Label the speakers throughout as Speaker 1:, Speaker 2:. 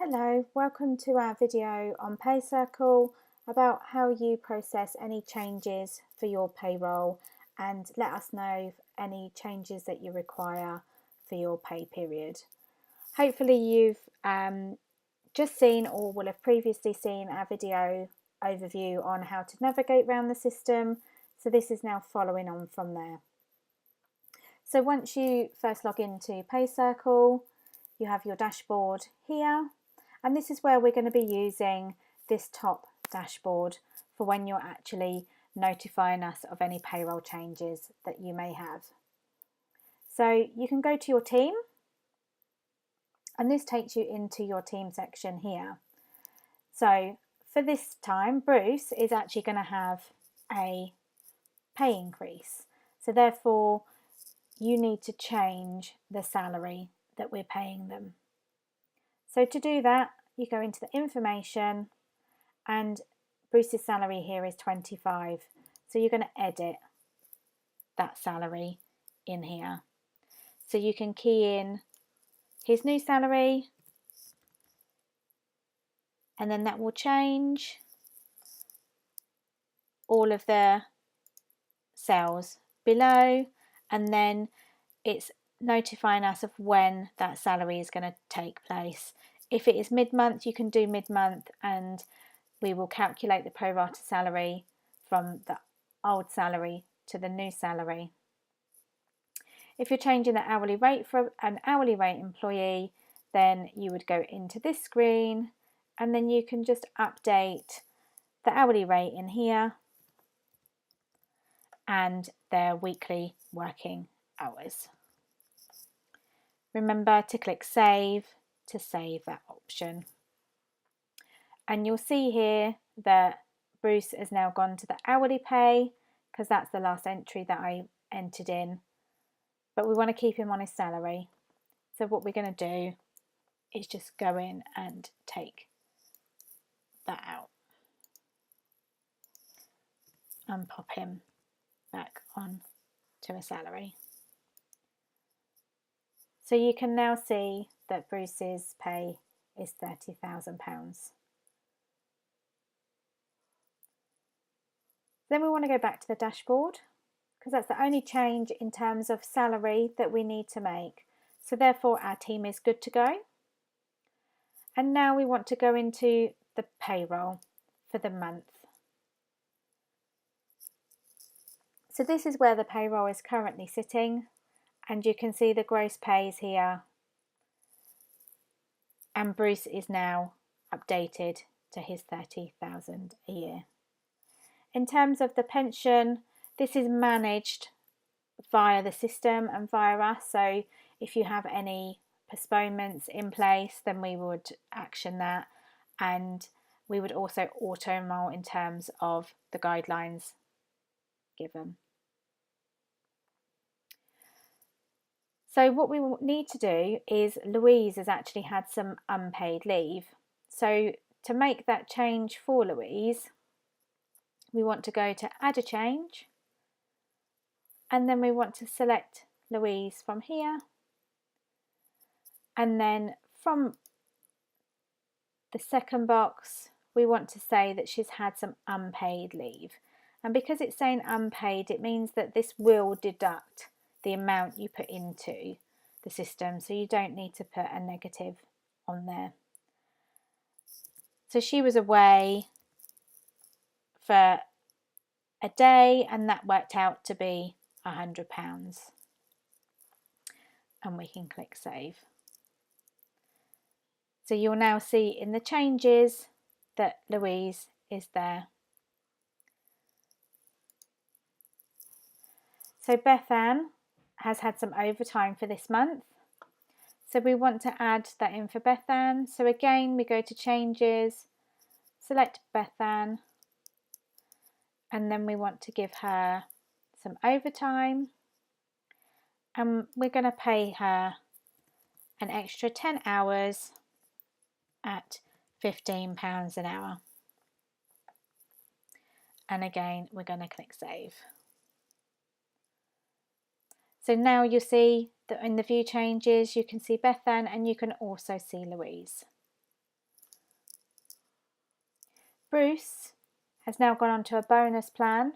Speaker 1: Hello, welcome to our video on Paycircle about how you process any changes for your payroll and let us know any changes that you require for your pay period. Hopefully you've just seen or will have previously seen our video overview on how to navigate around the system, so this is now following on from there. So once you first log into Paycircle, you have your dashboard here. And this is where we're going to be using this top dashboard for when you're actually notifying us of any payroll changes that you may have. So you can go to your team, and this takes you into your team section here. So for this time, Bruce is actually going to have a pay increase. So therefore, you need to change the salary that we're paying them. So to do that, you go into the information and Bruce's salary here is 25. So you're going to edit that salary in here. So you can key in his new salary and then that will change all of the cells below, and then it's notifying us of when that salary is going to take place. If it is mid-month, you can do mid-month and we will calculate the pro rata salary from the old salary to the new salary. If you're changing the hourly rate for an hourly rate employee, then you would go into this screen and then you can just update the hourly rate in here and their weekly working hours. Remember to click save to save that option. And you'll see here that Bruce has now gone to the hourly pay because that's the last entry that I entered in. But we want to keep him on his salary. So what we're going to do is just go in and take that out and pop him back on to a salary. So you can now see that Bruce's pay is £30,000. Then we want to go back to the dashboard because that's the only change in terms of salary that we need to make. So therefore our team is good to go. And now we want to go into the payroll for the month. So this is where the payroll is currently sitting, and you can see the gross pays here. And Bruce is now updated to his 30,000 a year. In terms of the pension, this is managed via the system and via us. So if you have any postponements in place, then we would action that, and we would also auto enroll in terms of the guidelines given. So what we need to do is Louise has actually had some unpaid leave. So to make that change for Louise, we want to go to add a change, and then we want to select Louise from here, and then from the second box we want to say that she's had some unpaid leave, and because it's saying unpaid, it means that this will deduct the amount you put into the system, so you don't need to put a negative on there. So she was away for a day and that worked out to be £100, and we can click save. So you'll now see in the changes that Louise is there. So Beth Ann has had some overtime for this month, so we want to add that in for Beth Ann. So again we go to changes, select Beth Ann, and then we want to give her some overtime, and we're going to pay her an extra 10 hours at £15 an hour. And again we're going to click save. So now you'll see that in the view changes you can see Beth Ann and you can also see Louise. Bruce has now gone on to a bonus plan,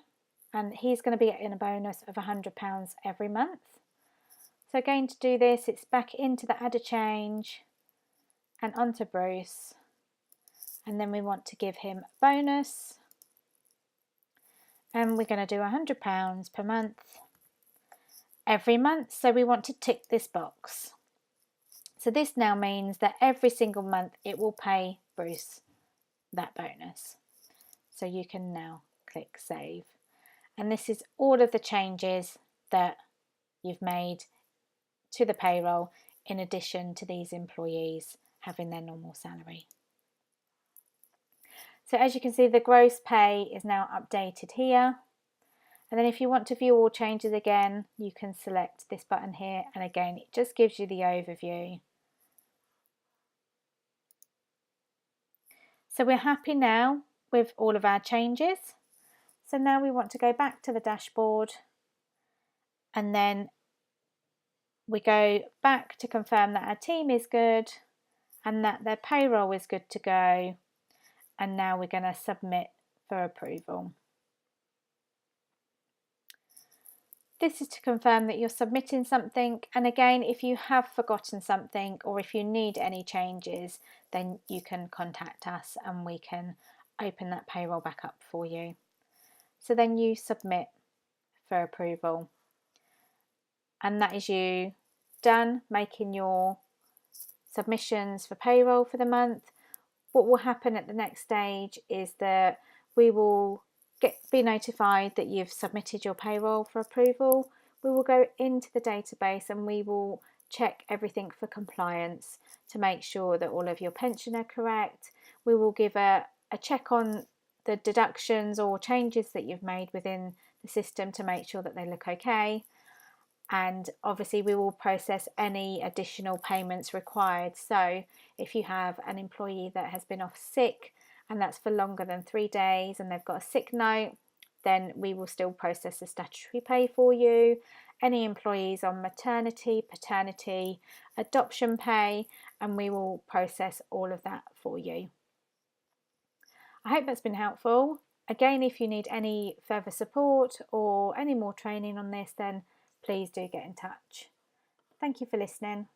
Speaker 1: and he's going to be getting a bonus of £100 every month. So again, to do this, it's back into the add a change and onto Bruce, and then we want to give him a bonus, and we're going to do £100 per month every month. So we want to tick this box. So this now means that every single month it will pay Bruce that bonus. So you can now click save. And this is all of the changes that you've made to the payroll in addition to these employees having their normal salary. So as you can see, the gross pay is now updated here. And then if you want to view all changes again, you can select this button here. And again, it just gives you the overview. So we're happy now with all of our changes. So now we want to go back to the dashboard, and then we go back to confirm that our team is good and that their payroll is good to go. And now we're going to submit for approval. This is to confirm that you're submitting something, and again, if you have forgotten something or if you need any changes, then you can contact us and we can open that payroll back up for you. So then you submit for approval, and that is you done making your submissions for payroll for the month. What will happen at the next stage is that we will be notified that you've submitted your payroll for approval. We will go into the database and we will check everything for compliance to make sure that all of your pension are correct. We will give a check on the deductions or changes that you've made within the system to make sure that they look okay. And obviously we will process any additional payments required. So if you have an employee that has been off sick and that's for longer than 3 days and they've got a sick note, then we will still process the statutory pay for you. Any employees on maternity, paternity, adoption pay, and we will process all of that for you. I hope that's been helpful. Again, if you need any further support or any more training on this, then please do get in touch. Thank you for listening.